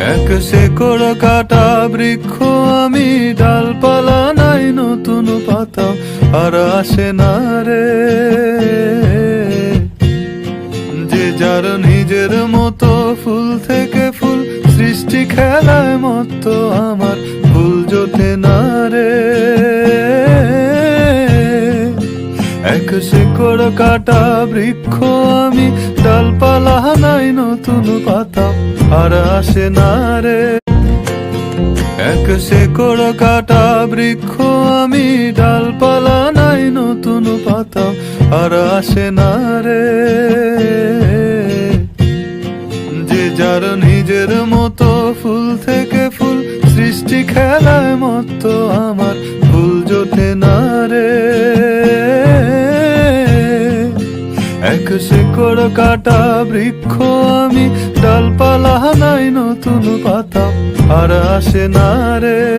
এক শেকড় কাটা বৃক্ষ আমি, ডালপালা নাই নতুন পাতা আর আসে না রে। যে যার নিজের মতো ফুল থেকে ফুল, সৃষ্টি খেলায় মত আমার ফুল জোটে না রে। এক শেকড় কাটা বৃক্ষ আমি, ডালপালা নাই নতুন পাতা আর আসে না রে। এক শেকড় কাটা বৃক্ষ আমি, ডালপালা নাই নতুন পাতা আর আসে না রে। যে যার নিজের মতো ফুল থেকে ফুল, সৃষ্টি খেলায় মত আমার ফুল জোটে না রে। এক শেকড় কাটা বৃক্ষ আমি, ডালপালা নাই নতুন পাতা আর আসে না রে।